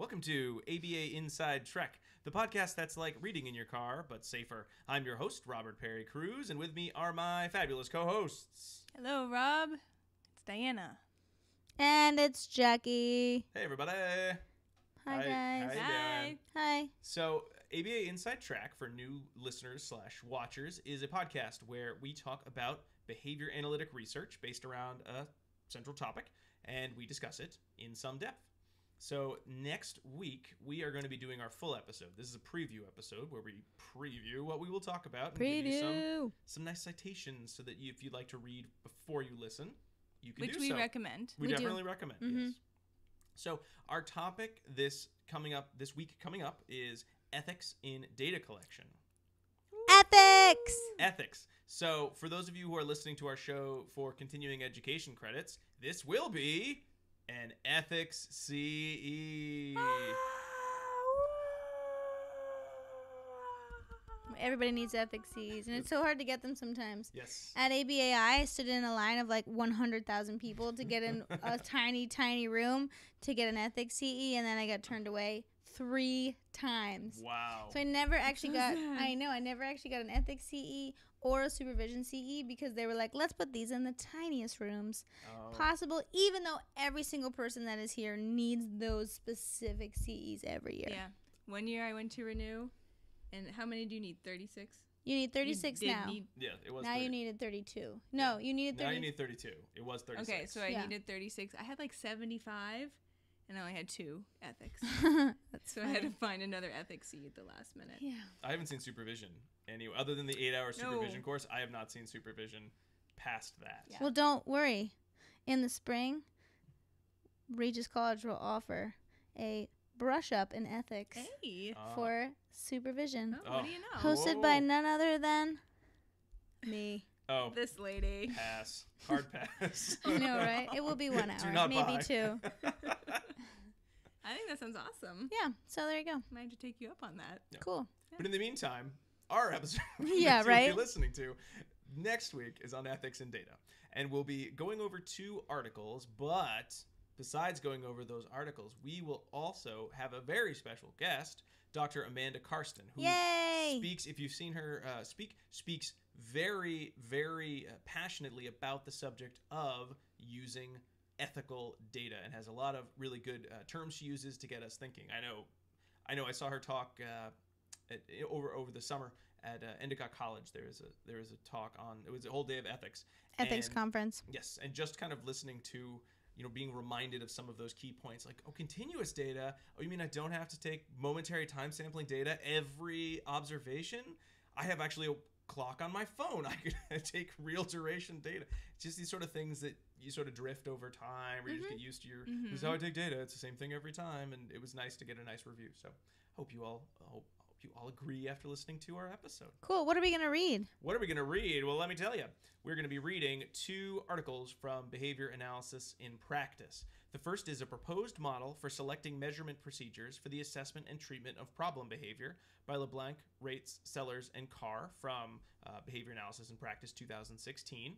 Welcome to ABA Inside Trek, the podcast that's like reading in your car, but safer. I'm your host, Robert Perry Cruz, and with me are my fabulous co-hosts. Hello, Rob. It's Diana. And it's Jackie. Hey, everybody. Hi, guys. How you doing? Hi. So, ABA Inside Track, for new listeners/watchers, is a podcast where we talk about behavior analytic research based around a central topic, and we discuss it in some depth. So next week, we are going to be doing our full episode. This is a preview episode where we preview what we will talk about and give you some nice citations so that if you'd like to read before you listen, you can do so. Which we recommend. We definitely recommend, yes. So our topic this week coming up is ethics in data collection. Ethics. So for those of you who are listening to our show for continuing education credits, this will be an ethics CE. Everybody needs ethics Cs, and it's so hard to get them sometimes. Yes. At ABA, I stood in a line of like 100,000 people to get in a tiny, tiny room to get an ethics CE, and then I got turned away 3 times. Wow. So I never actually got an ethics CE or a supervision CE because they were like, let's put these in the tiniest rooms possible, even though every single person that is here needs those specific CEs every year. Yeah. One year I went to renew, and how many do you need? 36? You need 36 now. Yeah, it was Now 30. You needed 32. No, you needed 30. Now you need 32. It was 36. Okay, so I needed 36. I had like 75, and I only had 2 ethics. So I had to find another ethics CE at the last minute. Yeah. I haven't seen supervision anyway. Other than the 8-hour supervision course, I have not seen supervision past that. Yeah. Well, don't worry. In the spring, Regis College will offer a brush up in ethics for supervision. Oh, what do you know? Hosted by none other than me. Oh. This lady. Pass. Hard pass. I know, right? It will be 1 hour. Do not maybe buy. 2. I think that sounds awesome. Yeah, so there you go. Might have to take you up on that. Yeah. Cool. But in the meantime, our episode yeah, that right? you'll be listening to next week is on ethics and data. And we'll be going over 2 articles, but besides going over those articles, we will also have a very special guest, Dr. Amanda Karsten, who speaks, if you've seen her speaks very, very passionately about the subject of using ethical data and has a lot of really good terms she uses to get us thinking. I know I saw her talk over the summer at Endicott College. There was a talk on, it was a whole day of ethics. Ethics conference. Yes, and just kind of listening to, being reminded of some of those key points, like, continuous data. Oh, you mean I don't have to take momentary time sampling data every observation? I have actually a clock on my phone. I could take real duration data. It's just these sort of things that you sort of drift over time, where you just get used to this is how I take data. It's the same thing every time, and it was nice to get a nice review. So hope you all agree after listening to our episode. Cool. What are we going to read? What are we going to read? Well, let me tell you. We're going to be reading 2 articles from Behavior Analysis in Practice. The first is a proposed model for selecting measurement procedures for the assessment and treatment of problem behavior by LeBlanc, Rates, Sellers, and Carr from Behavior Analysis in Practice 2016.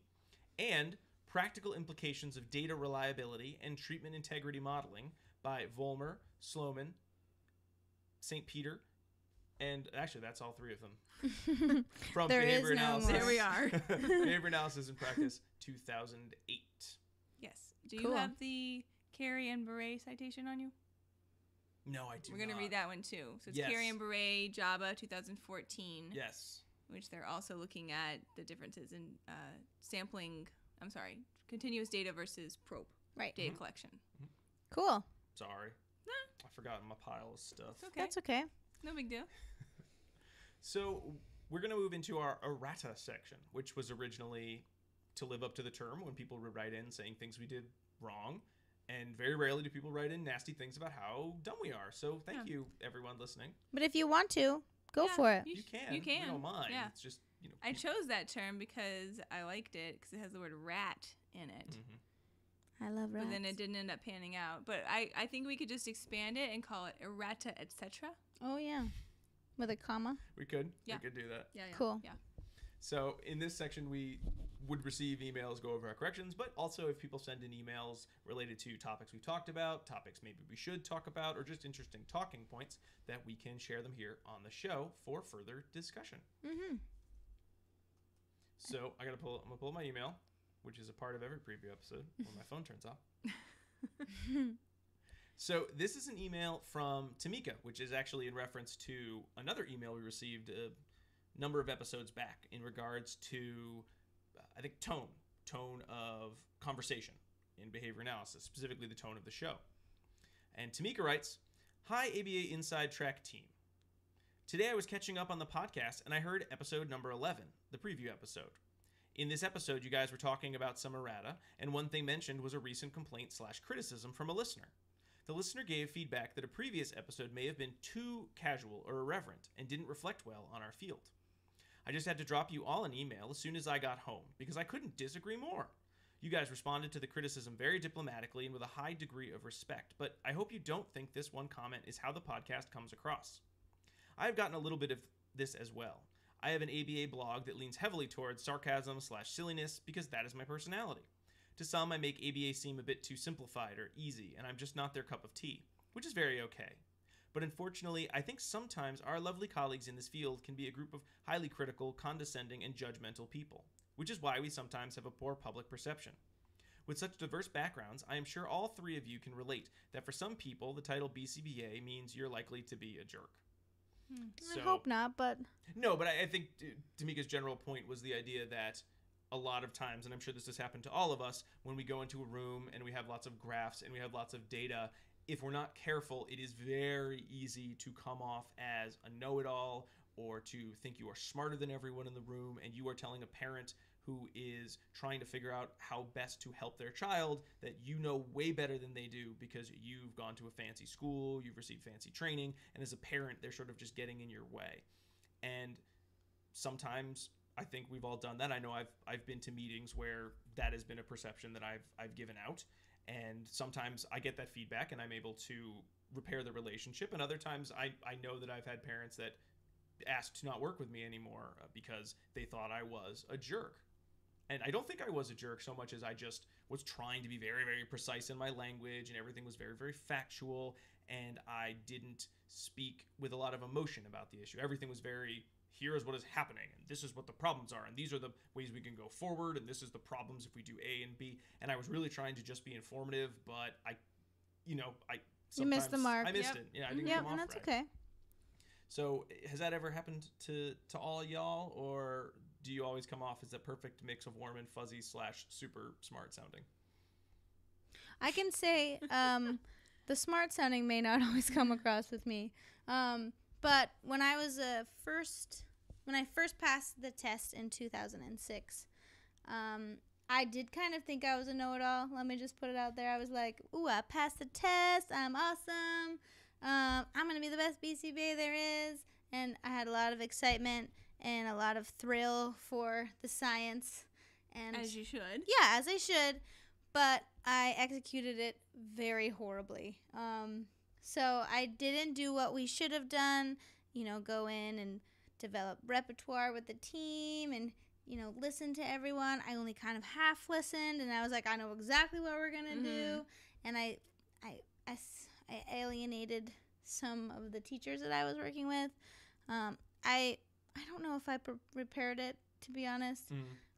And Practical Implications of Data Reliability and Treatment Integrity Modeling by Vollmer, Sloman, St. Peter, and actually, that's all 3 of them. From There Behavior is no Analysis. more. There we are. Behavior Analysis in Practice 2008. Yes. Do Cool. you have the Carey and Beret citation on you? No, I do We're going to read that one too. So it's Yes. Carey and Beret, Java 2014. Yes. Which they're also looking at the differences in continuous data versus probe data collection. Cool. Sorry. I forgot my pile of stuff. It's okay. That's okay. No big deal. So we're going to move into our errata section, which was originally to live up to the term when people would write in saying things we did wrong. And very rarely do people write in nasty things about how dumb we are. So thank you, everyone listening. But if you want to, go for it. You can. You can. We don't mind. Yeah. It's just, I chose that term because I liked it because it has the word rat in it. Mm-hmm. I love rats. But then it didn't end up panning out. But I think we could just expand it and call it errata, etc. Oh, yeah. With a comma. We could. Yeah. We could do that. Yeah. Cool. Yeah. So in this section, we would receive emails, go over our corrections, but also if people send in emails related to topics we've talked about, topics maybe we should talk about, or just interesting talking points, that we can share them here on the show for further discussion. Mm-hmm. So I'm gonna pull my email, which is a part of every preview episode when my phone turns off. So this is an email from Tamika, which is actually in reference to another email we received a number of episodes back in regards to, I think, tone of conversation in behavior analysis, specifically the tone of the show. And Tamika writes, "Hi, ABA Inside Track team. Today I was catching up on the podcast and I heard episode number 11, the preview episode. In this episode, you guys were talking about some errata, and one thing mentioned was a recent complaint/criticism from a listener. The listener gave feedback that a previous episode may have been too casual or irreverent and didn't reflect well on our field. I just had to drop you all an email as soon as I got home because I couldn't disagree more. You guys responded to the criticism very diplomatically and with a high degree of respect, but I hope you don't think this one comment is how the podcast comes across. I have gotten a little bit of this as well. I have an ABA blog that leans heavily towards sarcasm/silliness because that is my personality. To some, I make ABA seem a bit too simplified or easy, and I'm just not their cup of tea, which is very okay. But unfortunately, I think sometimes our lovely colleagues in this field can be a group of highly critical, condescending, and judgmental people, which is why we sometimes have a poor public perception. With such diverse backgrounds, I am sure all three of you can relate that for some people, the title BCBA means you're likely to be a jerk." I hope not, but... No, but I think Tamika's general point was the idea that a lot of times, and I'm sure this has happened to all of us, when we go into a room and we have lots of graphs and we have lots of data, if we're not careful, it is very easy to come off as a know-it-all or to think you are smarter than everyone in the room and you are telling a parent who is trying to figure out how best to help their child that you know way better than they do because you've gone to a fancy school, you've received fancy training, and as a parent, they're sort of just getting in your way. And sometimes I think we've all done that. I know I've been to meetings where that has been a perception that I've given out, and sometimes I get that feedback and I'm able to repair the relationship, and other times I know that I've had parents that asked to not work with me anymore because they thought I was a jerk. And I don't think I was a jerk so much as I just was trying to be very, very precise in my language, and everything was very, very factual, and I didn't speak with a lot of emotion about the issue. Everything was very, here is what is happening, and this is what the problems are, and these are the ways we can go forward, and this is the problems if we do A and B. And I was really trying to just be informative, but you missed the mark. I missed it. Yeah, I didn't come off and that's right. okay. So has that ever happened to all y'all, or do you always come off as a perfect mix of warm and fuzzy / super smart sounding? I can say the smart sounding may not always come across with me. But when I was when I first passed the test in 2006, I did kind of think I was a know-it-all. Let me just put it out there. I was like, ooh, I passed the test. I'm awesome. I'm going to be the best BCBA there is. And I had a lot of excitement and a lot of thrill for the science. And As you should. yeah, as I should. But I executed it very horribly. So I didn't do what we should have done, go in and develop repertoire with the team and, listen to everyone. I only kind of half listened, and I was like, I know exactly what we're going to do. And I alienated some of the teachers that I was working with. I don't know if I prepared it, to be honest.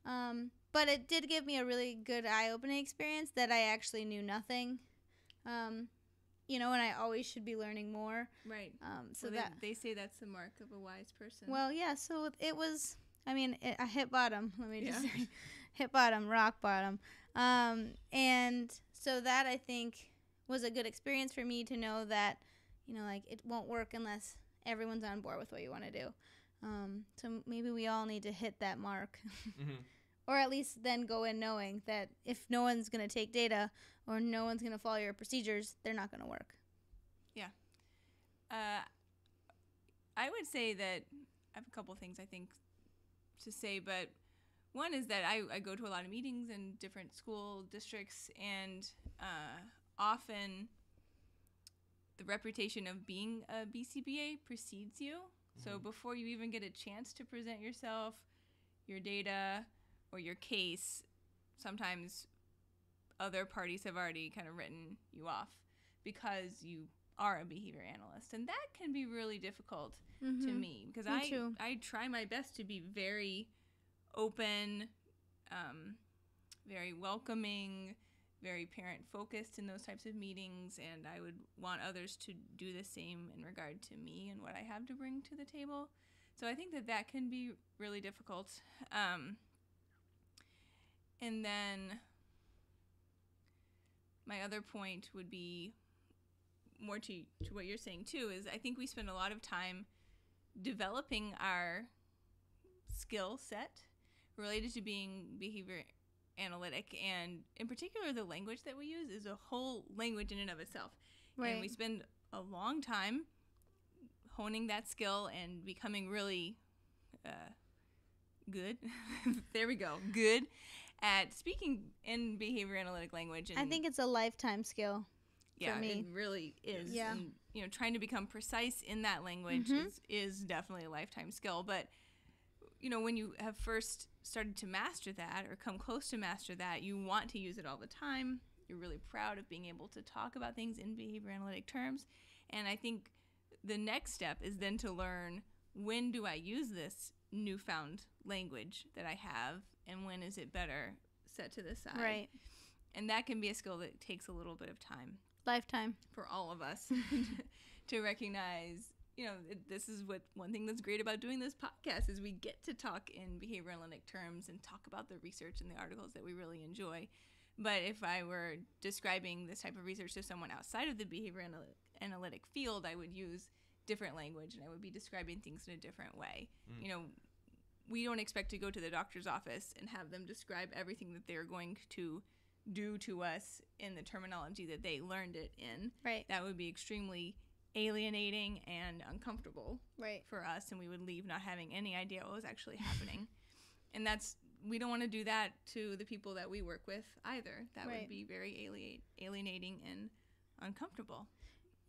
But it did give me a really good eye-opening experience that I actually knew nothing. And I always should be learning more. Right. So they say that's the mark of a wise person. Well, yeah. So it was. I hit bottom. Let me just say, hit bottom, rock bottom. And so that I think was a good experience for me to know that, it won't work unless everyone's on board with what you want to do. So maybe we all need to hit that mark. Or at least then go in knowing that if no one's going to take data or no one's going to follow your procedures, they're not going to work. Yeah. I would say that I have a couple things I think to say, but one is that I go to a lot of meetings in different school districts, and often the reputation of being a BCBA precedes you. So before you even get a chance to present yourself, your data, or your case, sometimes other parties have already kind of written you off because you are a behavior analyst. And that can be really difficult to me, because I try my best to be very open, very welcoming, very parent focused in those types of meetings, and I would want others to do the same in regard to me and what I have to bring to the table. So I think that can be really difficult. And then my other point would be more to what you're saying too, is I think we spend a lot of time developing our skill set related to being behavior analytic, and in particular the language that we use is a whole language in and of itself. Right. And we spend a long time honing that skill and becoming really good. There we go. Good at speaking in behavior analytic language. And I think it's a lifetime skill. Yeah, for me. It really is. Yeah. And, trying to become precise in that language is definitely a lifetime skill. But, when you have first started to master that or come close to master that, you want to use it all the time. You're really proud of being able to talk about things in behavior analytic terms. And I think the next step is then to learn, when do I use this newfound language that I have, and when is it better set to the side? Right. And that can be a skill that takes a little bit of time. Lifetime. For all of us to recognize, this is one thing that's great about doing this podcast is we get to talk in behavior analytic terms and talk about the research and the articles that we really enjoy. But if I were describing this type of research to someone outside of the behavior analytic field, I would use different language and I would be describing things in a different way. We don't expect to go to the doctor's office and have them describe everything that they're going to do to us in the terminology that they learned it in. Right. That would be extremely alienating and uncomfortable for us, and we would leave not having any idea what was actually happening. And we don't want to do that to the people that we work with either. That would be very alienating and uncomfortable.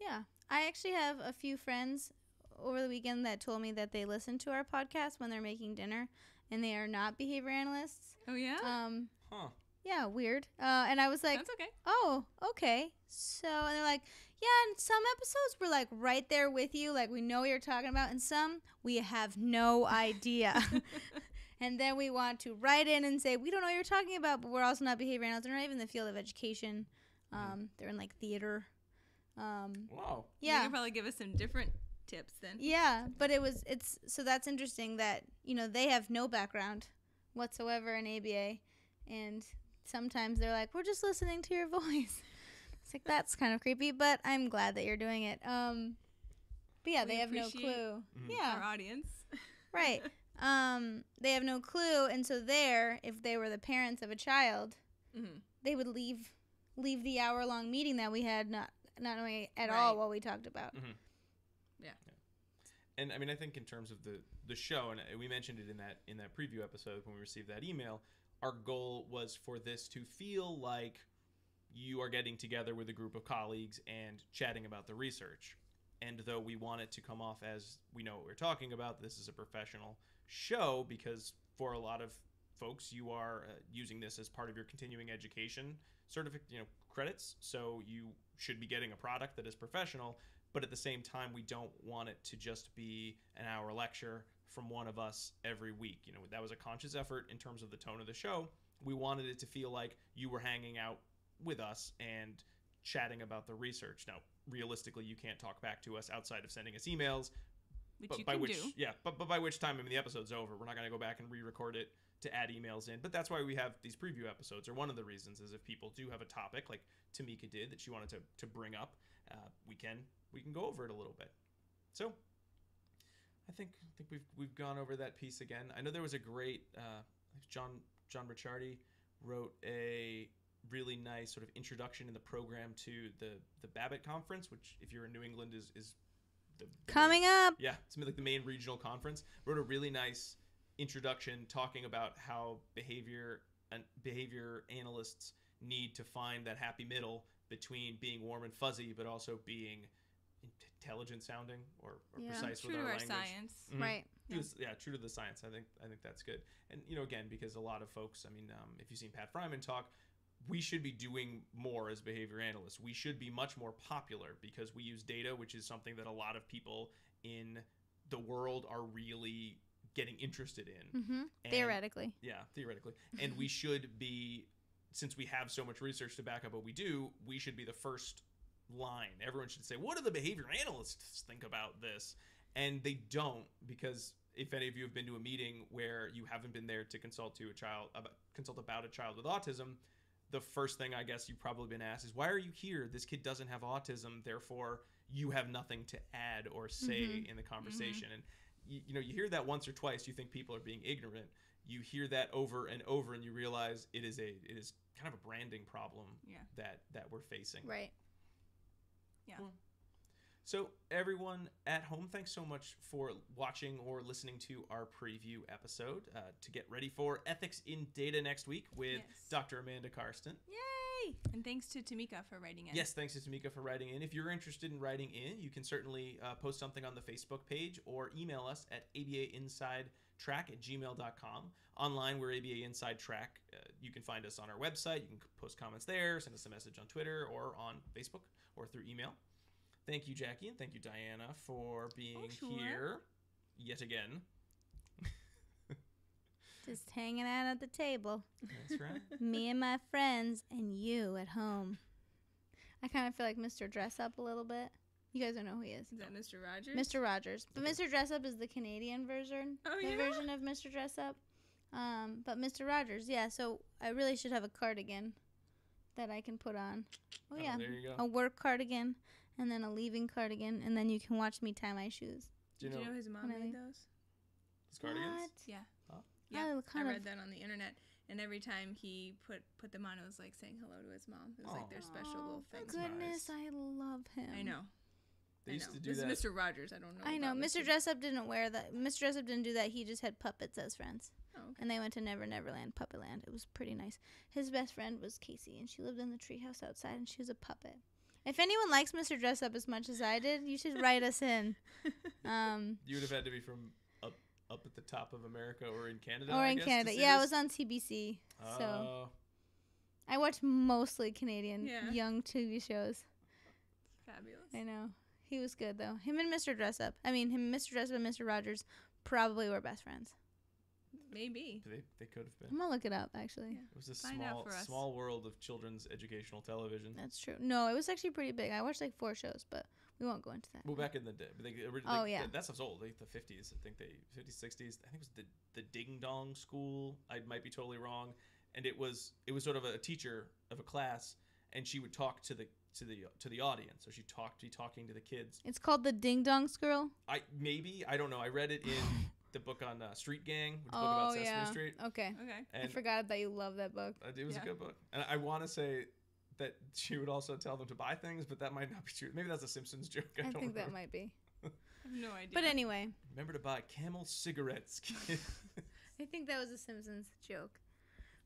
Yeah. I actually have a few friends over the weekend that told me that they listen to our podcast when they're making dinner, and they are not behavior analysts. Oh, yeah? Yeah, weird. And I was like, that's okay. Oh, okay. So, and they're like, yeah, and some episodes we're like right there with you, like we know what you're talking about, and some we have no idea. And then we want to write in and say, we don't know what you're talking about, but we're also not behavior analysts. They're not even in the field of education. They're in like theater. Wow. Yeah. You can probably give us some different tips then. Yeah, but so that's interesting that, they have no background whatsoever in ABA, and sometimes they're like, we're just listening to your voice. It's like, that's kind of creepy, but I'm glad that you're doing it. But yeah, they have no clue. Yeah. Our audience. Right. They have no clue, and so if they were the parents of a child, they would leave the hour-long meeting that we had not knowing at all what we talked about. Yeah. And I mean, I think in terms of the show, and we mentioned it in that preview episode when we received that email, our goal was for this to feel like you are getting together with a group of colleagues and chatting about the research. And though we want it to come off as we know what we're talking about, this is a professional show, because for a lot of folks, you are using this as part of your continuing education credits. So you should be getting a product that is professional, but at the same time, we don't want it to just be an hour lecture from one of us every week. That was a conscious effort in terms of the tone of the show. We wanted it to feel like you were hanging out with us and chatting about the research. Now, realistically, you can't talk back to us outside of sending us emails. Which you can do. Yeah, but by which time, the episode's over. We're not going to go back and re-record it to add emails in. But that's why we have these preview episodes, or one of the reasons is if people do have a topic, like Tamika did, that she wanted to bring up, we can go over it a little bit. So I think we've gone over that piece again. I know there was a great John Ricciardi wrote a really nice sort of introduction in the program to the Babbitt conference, which if you're in New England is the coming up. Yeah, it's like the main regional conference. Wrote a really nice introduction talking about how behavior analysts need to find that happy middle between being warm and fuzzy, but also being intelligent sounding or Yeah. precise True with to our our language. science. Mhm. Right. Yeah. True to the science. I think that's good. And again, because a lot of folks, I mean, if you've seen Pat Fryman talk, we should be doing more as behavior analysts. We should be much more popular because we use data, which is something that a lot of people in the world are really getting interested in. Mm-hmm. And- Theoretically. Yeah, theoretically. And we should be, since we have so much research to back up what we do, we should be the first line. Everyone should say, what do the behavior analysts think about this? And they don't, because if any of you have been to a meeting where you haven't been there to consult about a child with autism, the first thing I guess you've probably been asked is, why are you here? This kid doesn't have autism, therefore you have nothing to add or say in the conversation. And you hear that once or twice, you think people are being ignorant. You hear that over and over, and you realize it is kind of a branding problem that we're facing. Right. Yeah. Well, so everyone at home, thanks so much for watching or listening to our preview episode to get ready for Ethics in Data next week with Dr. Amanda Karsten. Yay! And thanks to Tamika for writing in. Yes, thanks to Tamika for writing in. If you're interested in writing in, you can certainly post something on the Facebook page or email us at abainsidetrack@gmail.com. Online, we're ABA Inside Track. You can find us on our website. You can post comments there, send us a message on Twitter or on Facebook or through email. Thank you, Jackie, and thank you, Diana, for being here yet again. Just hanging out at the table. That's right. Me and my friends, and you at home. I kind of feel like Mr. Dress Up a little bit. You guys don't know who he is. Is that Mr. Rogers? Mr. Rogers. But Mr. Dress Up is the Canadian version. Oh, the version of Mr. Dress Up. But Mr. Rogers, yeah, so I really should have a cardigan that I can put on. Oh, yeah. There you go. A work cardigan, and then a leaving cardigan, and then you can watch me tie my shoes. Do you know his mom made those? His cardigans? What? Yeah. Huh? Yeah, I read that on the internet. And every time he put them on, it was like saying hello to his mom. It was like their special little thing. Goodness, nice. I love him. I know. They used to do this that. is Mr. Rogers. I don't know. I know. Mr. Dress Up didn't wear that. Mr. Dress Up didn't do that. He just had puppets as friends. Oh, okay. And they went to Never Neverland Puppet Land. It was pretty nice. His best friend was Casey, and she lived in the treehouse outside, and she was a puppet. If anyone likes Mr. Dress Up as much as I did, you should write us in. You would have had to be from up at the top of America or in Canada. Or I in guess, Canada. Yeah, it was on TBC. So I watch mostly Canadian young TV shows. Fabulous. I know. He was good, though. Him and Mr. Dress Up. Mr. Dress Up and Mr. Rogers probably were best friends. Maybe. They could have been. I'm going to look it up, actually. Yeah. It was a small world of children's educational television. That's true. No, it was actually pretty big. I watched like 4 shows, but we won't go into that. Well, back in the day. That stuff's old. Like the 50s. I think 50s, 60s. I think it was the Ding Dong School. I might be totally wrong. And it was sort of a teacher of a class, and she would talk to the audience. So she'd be talking to the kids. It's called the Ding Dong School? I don't know. I read it in the book on Street Gang, which is a book about Sesame Street. Okay. And I forgot that you love that book. It was a good book. And I want to say that she would also tell them to buy things, but that might not be true. Maybe that's a Simpsons joke. I think that might be. I have no idea. But anyway. Remember to buy Camel cigarettes, kid. I think that was a Simpsons joke.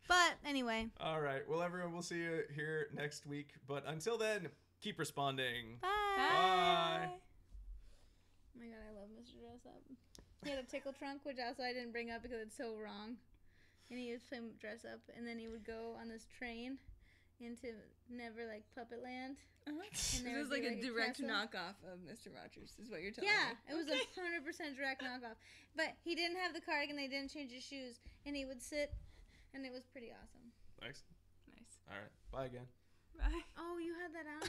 But anyway. All right. Well, everyone, we'll see you here next week. But until then, keep responding. Bye. Bye. Oh my God, I love Mr. Dress Up. He had a tickle trunk, which also I didn't bring up because it's so wrong. And he would play Dress Up, and then he would go on this train into Never like Puppet Land. This is like a direct knockoff of Mr. Rogers, is what you're telling me. Yeah, it was 100% direct knockoff. But he didn't have the cardigan, they didn't change his shoes, and he would sit, and it was pretty awesome. Thanks. Nice. All right. Bye again. Bye. Oh, you had that on?